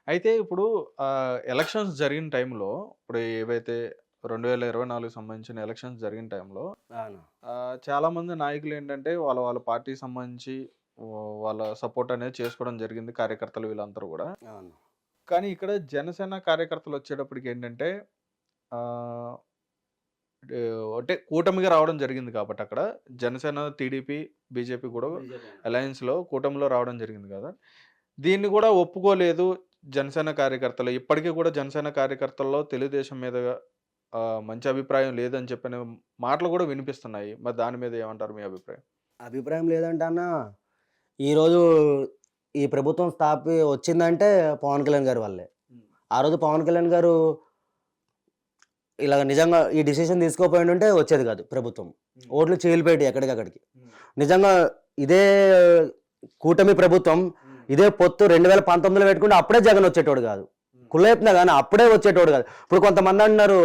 అయితే ఇప్పుడు ఎలక్షన్స్ జరిగిన టైంలో ఇప్పుడు ఏవైతే 2024 సంబంధించిన ఎలక్షన్స్ జరిగిన టైంలో అవును. చాలామంది నాయకులేంటంటే వాళ్ళ పార్టీకి సంబంధించి వాళ్ళ సపోర్ట్ అనేది చేసుకోవడం జరిగింది కార్యకర్తలు వీళ్ళందరూ గూడా. అవును. కానీ ఇక్కడ జనసేన కార్యకర్తలొచ్చేటప్పటికి ఏంటంటే ఆహ్, అంటే కూటమిగా రావడం జరిగింది కాబట్టి అక్కడ జనసేన, టీడీపీ, బీజేపీ కూడా అలయన్స్‌లో కూటమిలో రావడం జరిగింది గదా! దీన్ని గూడా ఒప్పుకోలేదు జనసేన కార్యకర్తలు. ఇప్పటికి కూడా జనసేన కార్యకర్తల్లో తెలుగుదేశం మీద మంచి అభిప్రాయం లేదని చెప్పిన మాటలు గూడా వినిపిస్తున్నాయి. మరి దాని మీద ఏమంటారు మీ అభిప్రాయం? అభిప్రాయం లేదంటే అన్న, ఈరోజు ఈ ప్రభుత్వం వచ్చిందంటే పవన్ కళ్యాణ్ గారి వల్లే. హ్మ్. ఆ రోజు పవన్ కళ్యాణ్ గారు ఇలాగ నిజంగా ఈ డిసిషన్ తీసుకోపోయిండుంటే వచ్చేది కాదు ప్రభుత్వం. హ్మ్. ఓట్లు చీలిపోయేటియి ఎక్కడికక్కడికి. హ్మ్. నిజంగా ఇదే కూటమి ప్రభుత్వం, హ్మ్. ఇదే పొత్తు 2019లో పెట్టుకుంటే అప్పుడే జగన్ వచ్చేటోడు కాదు. హ్మ్. కుళ్ళైపునా గానీ అప్పుడే వచ్చేటోడు కాదు. ఇప్పుడు కొంతమంది అంటున్నారు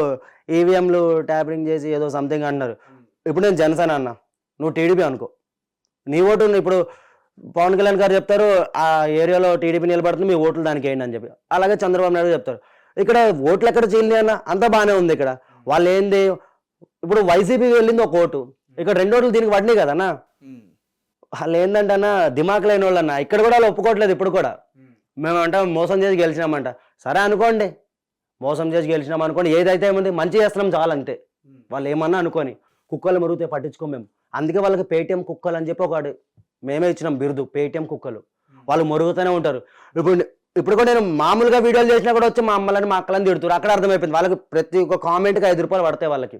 ఈవీఎంలు ట్యాపరింగ్ చేసి ఏదో సంథింగ్ అంటున్నారు. హ్మ్. ఇప్పుడు నేను జనసేన అన్నా, నువ్వు టీడీపీ అనుకో. నీ ఓటు ఇప్పుడు పవన్ కళ్యాణ్ గారు చెప్తారు, ఆ ఏరియాలో టీడీపీ నిలబడుతుంది, మీ ఓట్లు దానికి వేయండి అని చెప్పి. అలాగే చంద్రబాబు నాయుడు చెప్తారు. ఇక్కడ ఓట్లు ఎక్కడ చీలినాయి అన్న? అంతా బాగానే ఉంది ఇక్కడ. వాళ్ళు ఏంది, ఇప్పుడు వైసీపీకి వెళ్ళింది ఒక ఓటు, ఇక్కడ 2 ఓట్లు దీనికి పడినాయి కదన్నా. హ్మ్. వాళ్ళు ఏంటంటే అన్న, దిమాక్ లేని వాళ్ళు అన్న. ఇక్కడ కూడా వాళ్ళు ఒప్పుకోవట్లేదు ఇప్పుడు కూడా. హ్మ్. మేమంట మోసం చేసి గెలిచినామంట. సరే అనుకోండి, మోసం చేసి గెలిచినాం అనుకోండి, ఏదైతే ఏముంది మంచి చేస్తున్నాం చాలు అంతే. హ్మ్. వాళ్ళు ఏమన్నా అనుకోని, కుక్కలు మరుగుతే పట్టించుకోం మేము. అందుకే వాళ్ళకి పేటీఎం కుక్కలు అని చెప్పి ఒకటి మేమే ఇచ్చినాం బిరుదు, పేటీఎం కుక్కలు. వాళ్ళు మరుగుతూనే ఉంటారు. ఇప్పుడు ఇప్పుడు కూడా నేను మామూలుగా వీడియోలు చేసినా కూడా వచ్చి మా అమ్మలని మా అక్కలని తిడుతున్నారు. అక్కడ అర్థమైపోయింది వాళ్ళకి. ప్రతి ఒక్క కామెంట్కి ₹5 పడతాయి వాళ్ళకి.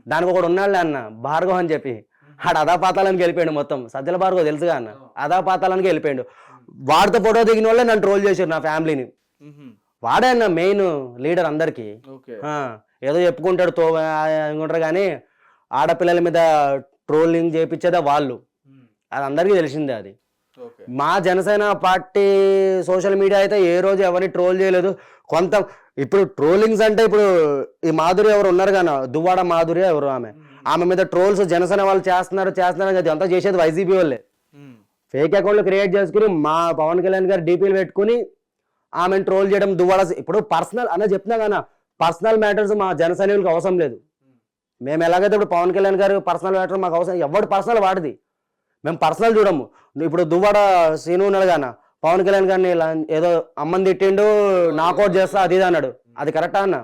దానికి ఒకడు ఉన్నాడులే అన్న, భార్గవ్ అని చెప్పి. ఆడు అధాపాతాలనికి వెళ్ళిపోయాడు మొత్తం. సజ్జల భార్గవ్ తెలుసుగా అన్న, అధాపాతాలనికి వెళ్ళిపోయాడు. వాడితో ఫోటో దిగిన వాళ్ళే నన్ను ట్రోల్ చేశారు, నా ఫ్యామిలీని. హుహు. వాడే అన్న మెయిన్ లీడర్ అందరికి. ఓకే. ఏదో చెప్పుకుంటాడు అనుకుంటారు కానీ ఆడపిల్లల మీద ట్రోలింగ్ చేపించేదే వాళ్ళు. హ్మ్. అది అందరికీ తెలిసిందే అది. ఓకే. మా జనసేన పార్టీ సోషల్ మీడియా అయితే ఏ రోజు ఎవరిని ట్రోల్ చేయలేదు. ఇప్పుడు ట్రోలింగ్స్ అంటే ఇప్పుడు ఈ మాధురి ఎవరు ఉన్నారు కానీ, దువ్వాడ మాధురి ఎవరు ఆమె మీద ట్రోల్స్ జనసేన వాళ్ళు చేస్తున్నారు అది అంతా చేసేది వైసీపీ వాళ్ళే. హ్మ్. ఫేక్ అకౌంట్లు క్రియేట్ చేసుకుని మా పవన్ కళ్యాణ్ గారు డీపీలు పెట్టుకుని ఆమెను ట్రోల్ చేయడం, దువ్వాడ. ఇప్పుడు పర్సనల్ అన్న చెప్తున్నా కానీ, పర్సనల్ మ్యాటర్స్ మా జనసైనికులకు అవసరం లేదు. మేము ఎలాగైతే ఇప్పుడు పవన్ కళ్యాణ్ గారు పర్సనల్ మ్యాటర్ మాకు అవసరం, ఎవడు పర్సనల్ వాడిది, మేము పర్సనల్ చూడము. ఇప్పుడు దువ్వాడ సీను ఉన్నాడు గాన, పవన్ కళ్యాణ్ గారిని ఏదో అమ్మని తిట్టిండు, నాకౌట్ చేస్తా అది ఇది అన్నాడు. అది కరెక్టా అన్న?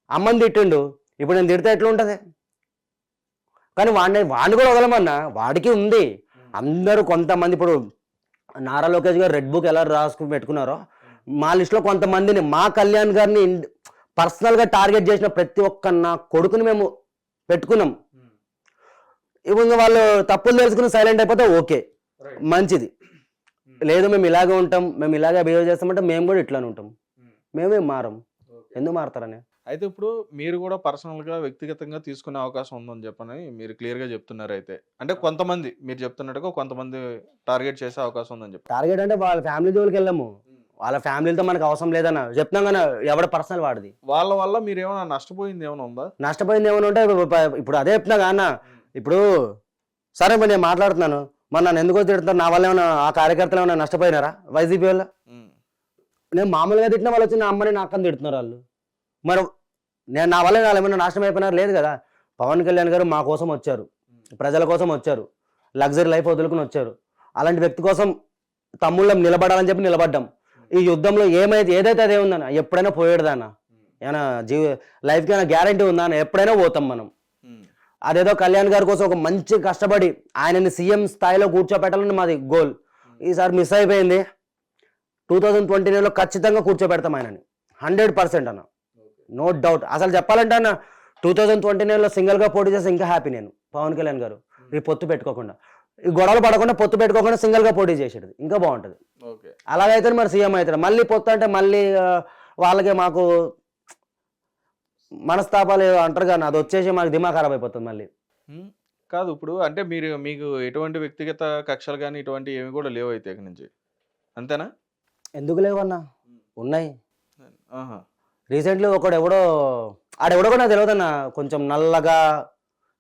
అమ్మని తిట్టిండు, ఇప్పుడు నేను తిడితే ఎట్లా ఉంటుంది? కానీ వాడిని కూడా వదలమన్నా, వాడికి ఉంది. అందరూ కొంతమంది ఇప్పుడు నారా లోకేష్ గారు రెడ్ బుక్ ఎలా రాసుకుని పెట్టుకున్నారో, మా లిస్టులో కొంతమందిని, మా కళ్యాణ్ గారిని పర్సనల్గా టార్గెట్ చేసిన ప్రతి ఒక్క నా కొడుకుని మేము పెట్టుకున్నాం. ఇప్పుడు వాళ్ళు తప్పులు తెలుసుకుని సైలెంట్ అయిపోతే ఓకే, మంచిది. లేదు మేము ఇలాగే ఉంటాం, మేము ఇలాగే బిహేవ్ చేస్తామంటే మేము కూడా ఇట్లానే ఉంటాం. మేమేం మారం. ఎందుకు మారతారని? అయితే ఇప్పుడు మీరు కూడా పర్సనల్‌గా, వ్యక్తిగతంగా తీసుకునే అవకాశం ఉందని చెప్పని మీరు క్లియర్‌గా చెప్తున్నారు అయితే. అంటే కొంతమంది మీరు చెప్తున్నట్టుగా కొంతమంది టార్గెట్ చేసే అవకాశం ఉందని చెప్పి. టార్గెట్ అంటే వాళ్ళ ఫ్యామిలీ జోలికి వెళ్ళాము. వాళ్ళ ఫ్యామిలీతో మనకు అవసరం లేదన్న చెప్తున్నాం కానీ, ఎవడ పర్సనల్ వాడిది. వాళ్ళ వల్ల మీరేమైనా నష్టపోయింది ఏమైనా ఉందా? నష్టపోయింది ఏమైనా ఉంటే ఇప్పుడు అదే చెప్తున్నా అన్న. ఇప్పుడు సరే మరి నేను మాట్లాడుతున్నాను, మరి నన్ను ఎందుకో తిడుతున్నారు, నా వల్ల ఏమైనా ఆ కార్యకర్తలు ఏమైనా నష్టపోయినారా వైసీపీ వల్ల? నేను మామూలుగా తిట్టిన వాళ్ళు వచ్చి నా అమ్మని నా అక్కని తిడుతున్నారు వాళ్ళు. మరి నేను నా వల్ల వాళ్ళు ఏమైనా నాశనం అయిపోయినారు? లేదు కదా. పవన్ కళ్యాణ్ గారు మా కోసం వచ్చారు, ప్రజల కోసం వచ్చారు, లగ్జరీ లైఫ్ వదులుకుని వచ్చారు. అలాంటి వ్యక్తి కోసం తమ్ముళ్ళం నిలబడాలని చెప్పి నిలబడ్డాం. ఈ యుద్ధంలో ఏదైతే అదే ఉందన్న, ఎప్పుడైనా పోయేడుదానా? ఏమైనా లైఫ్కి ఏమైనా గ్యారంటీ ఉందా అన్న? ఎప్పుడైనా పోతాం మనం. అదేదో కళ్యాణ్ గారి కోసం ఒక మంచి కష్టపడి ఆయనని సీఎం స్థాయిలో కూర్చోపెట్టాలని మాది గోల్. ఈసారి మిస్ అయిపోయింది. 2029లో ఖచ్చితంగా కూర్చోబెడతాం ఆయనని, 100% అన్న, నో డౌట్. అసలు చెప్పాలంటే అన్న, 2029లో సింగిల్గా పోటీ చేస్తే ఇంకా హ్యాపీ నేను. పవన్ కళ్యాణ్ గారు ఈ పొత్తు పెట్టుకోకుండా, ఈ గొడవలు పడకుండా, పొత్తు పెట్టుకోకుండా సింగిల్గా పోటీ చేసేది ఇంకా బాగుంటుంది. అలాగైతే మరి సీఎం అవుతాడు. మళ్ళీ పొత్తు అంటే మళ్ళీ వాళ్ళకి మాకు మనస్తాపాలు అంటారు కానీ, అది వచ్చేసి మాకు దిమాగ్ ఖరాబ్ అయిపోతుంది మళ్ళీ. కాదు ఇప్పుడు అంటే మీకు ఎటువంటి వ్యక్తిగత కక్షలు కానీ ఇటువంటి ఏమి కూడా లేవు అయితే ఇక్కడి నుంచి, అంతేనా? ఎందుకు లేవన్నా, ఉన్నాయి. రీసెంట్లీ ఆడెవడో కూడా నాకు తెలియదన్న, కొంచెం నల్లగా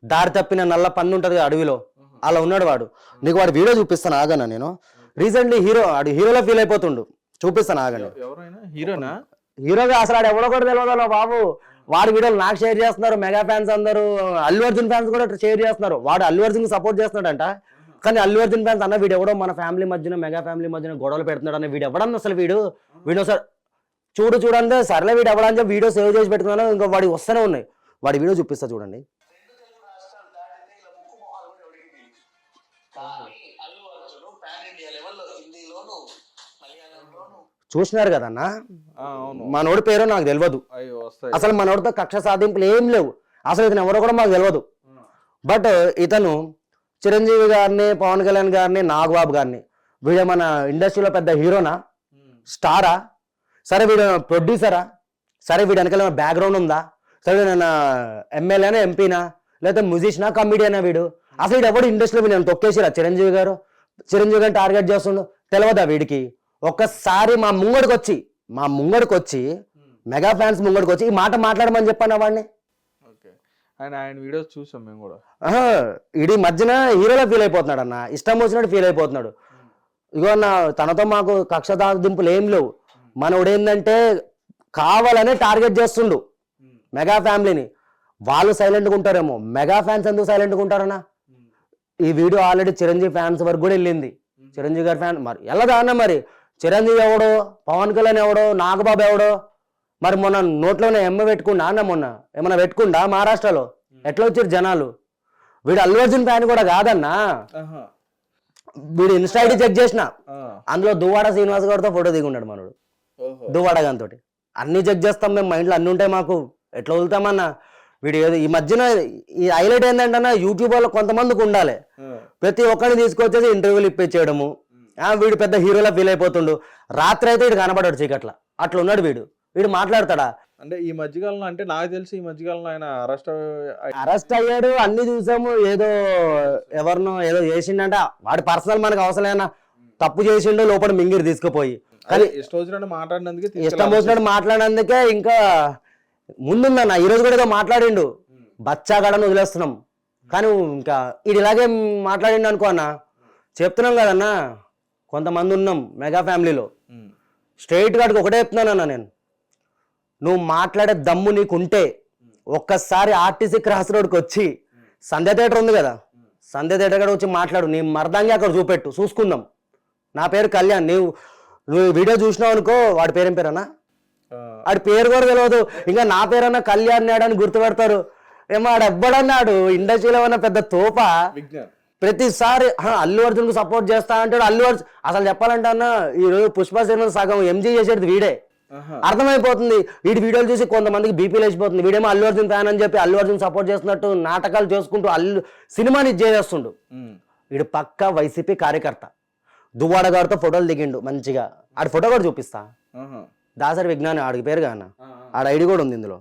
దారి తప్పిన నల్ల పంది ఉంటుంది అడవిలో, అలా ఉన్నాడు వాడు. నీకు వాడు వీడియో చూపిస్తాను ఆగన్నా నేను. రీసెంట్లీ హీరోలో ఫీల్ అయిపోతుండు. చూపిస్తాను ఆగండి. ఎవరైనా హీరోనా? హీరోగా అసలు ఆడు ఎవడో కూడా తెలియదు బాబు. వాడి వీడియోలు నాకు షేర్ చేస్తున్నారు, మెగా ఫ్యాన్స్ అందరూ, అల్లు అర్జున్ ఫ్యాన్స్ కూడా షేర్ చేస్తున్నారు. వాడు అల్లు అర్జున్ సపోర్ట్ చేస్తున్నాడంట, కానీ అల్లు అర్జున్ ఫ్యాన్స్ అన్న వీడు ఎవడో మన ఫ్యామిలీ మధ్యన, మెగా ఫ్యామిలీ మధ్యన గొడవలు పెడుతున్నాడు అన్న వీడు ఎవడన్నా అసలు వీడియో సార్ చూడండి సర్లే వీడు ఎవడని చెప్పి వీడియో సేవ్ చేసి పెట్టుకున్నాను. ఇంకా వాడి వస్తూనే ఉన్నాయి. వాడి వీడియో చూపిస్తా చూడండి. చూసినారు కదన్నా, మనోడి పేరు నాకు తెలియదు అసలు. మనోడితో కక్ష సాధింపులు ఏం లేవు అసలు. ఇతను ఎవరో కూడా మాకు తెలియదు. బట్ ఇతను చిరంజీవి గారిని, పవన్ కళ్యాణ్ గారిని, నాగబాబు గారిని, వీడు మన ఇండస్ట్రీలో పెద్ద హీరోనా, స్టారా, సరే వీడు ప్రొడ్యూసరా, సరే వీడు వెనకాల బ్యాక్గ్రౌండ్ ఉందా, సరే వీడు ఎమ్మెల్యేనా, ఎంపీనా, లేకపోతే మ్యూజిషియనా, కమిడియనా, వీడు అసలు వీడు ఎవడు ఇండస్ట్రీలో నేను తొక్కేసిరా చిరంజీవి గారిని టార్గెట్ చేస్తుండు తెలియదా వీడికి? ఒక్కసారి మా ముంగడికి వచ్చి మెగా ఫ్యాన్స్ ముంగడికి వచ్చి ఈ మాట మాట్లాడమని చెప్పాను వాడిని. ఆయన వీడియోస్ చూసాం మేము కూడా. ఇడి మధ్యన హీరోలో ఫీల్ అయిపోతున్నాడు అన్న, ఇష్టం వచ్చినట్టు ఫీల్ అయిపోతున్నాడు. ఇగో అన్న తనతో మాకు కక్ష దింపులు ఏం లేవు. మనోడు ఏంటంటే కావాలనే టార్గెట్ చేస్తుండు మెగా ఫ్యామిలీని. వాళ్ళు సైలెంట్గా ఉంటారేమో, మెగా ఫ్యాన్స్ ఎందుకు సైలెంట్గా ఉంటారన్నా? ఈ వీడియో ఆల్రెడీ చిరంజీవి ఫ్యాన్స్ వరకు కూడా వెళ్ళింది. చిరంజీవి గారి ఫ్యాన్ మరి వెళ్ళదా అన్న? మరి చిరంజీవి ఎవడో, పవన్ కళ్యాణ్ ఎవడో, నాగబాబు ఎవడో, మరి మొన్న నోట్లోనే పెట్టుకుండా అన్న, మొన్న ఏమన్నా పెట్టుకుండా మహారాష్ట్రలో ఎట్లా వచ్చారు జనాలు? వీడు అల్లు అర్జున్ ఫ్యాన్ కూడా కాదన్నా. వీడు ఇన్స్టా ఐడి చెక్ చేసిన, అందులో దువ్వాడ శ్రీనివాస్ గారితో ఫోటో దిగున్నాడు మనోడు, దువ్వాడ గారితో. అన్ని చెక్ చేస్తాం మేము, మైండ్లో అన్ని ఉంటాయి మాకు, ఎట్లా వదులుతామన్నా? వీడు ఏదో ఈ మధ్యన ఈ హైలైట్ ఏంటంటే యూట్యూబ్ వాళ్ళు కొంతమందికి ఉండాలి, ప్రతి ఒక్కరిని తీసుకొచ్చేసి ఇంటర్వ్యూలు ఇప్పించేయడము. వీడు పెద్ద హీరోలా ఫీల్ అయిపోతుండు. రాత్రి అయితే వీడు కనబడాడు చీకట్ల, అట్లా ఉన్నాడు వీడు మాట్లాడతాడా? అంటే ఈ మధ్యకాలంలో, అంటే నాకు తెలిసి ఈ మధ్యకాలంలో ఆయన అరెస్ట్ అయ్యాడు, అన్ని చూసాము. ఏదో ఎవరినో ఏదో చేసిండంట, వాడి పర్సనల్ మనకు అవసరమైనా తప్పు చేసిండు, లోపల మింగిరి తీసుకుపోయి. కానీ ఇష్టం వచ్చినట్టు మాట్లాడినందుకే ఇంకా ముందుందన్న. ఈరోజు కూడా ఏదో మాట్లాడిండు, బచ్చాగాడని వదిలేస్తున్నాం. కానీ ఇంకా ఇది ఇలాగే మాట్లాడిండు అనుకో అన్న, చెప్తున్నాం కదన్నా, కొంతమంది ఉన్నాం మెగా ఫ్యామిలీలో. స్ట్రైట్ గాడికి ఒకటే చెప్తున్నానన్నా నేను, నువ్వు మాట్లాడే దమ్ము నీకుంటే ఒక్కసారి ఆర్టీసీ క్రాస్ రోడ్కి వచ్చి సంధ్య థియేటర్ ఉంది కదా, సంధ్య థియేటర్ కూడా వచ్చి మాట్లాడు. నీ మర్దంగా అక్కడ చూసుకుందాం. నా పేరు కళ్యాణ్, నువ్వు వీడియో చూసినావు అనుకో, వాడి పేరేం పేరన్నా? వాడి పేరు కూడా తెలియదు, ఇంకా నా పేరన్నా కళ్యాణ్ నాడని గుర్తుపెడతారు. ఏమో ఆడు ఎవ్వడన్నాడు ఇండస్ట్రీలో ఉన్న పెద్ద తోప. ప్రతిసారి అల్లు అర్జున్ కు సపోర్ట్ చేస్తా అంటాడు. అల్లు అర్జున్ అసలు చెప్పాలంటే అన్న, ఈ రోజు పుష్ప సినిమా సగం ఎంజీ చేసేది వీడే. అర్థమైపోతుంది. వీడి వీడియోలు చూసి కొంతమందికి బీపీ లేచిపోతుంది. వీడేమో అల్లు అర్జున్ ఫ్యాన్ అని చెప్పి అల్లు అర్జున్ సపోర్ట్ చేస్తున్నట్టు నాటకాలు చేసుకుంటూ సినిమాని చేస్తుండు. వీడు పక్కా వైసీపీ కార్యకర్త. దువ్వాడ గారితో ఫోటోలు దిగిండు మంచిగా. ఆడి ఫోటో కూడా చూపిస్తా, దాసరి విజ్ఞాని ఆడికి పేరు కాన, ఆడ ఐడి కూడా ఉంది ఇందులో.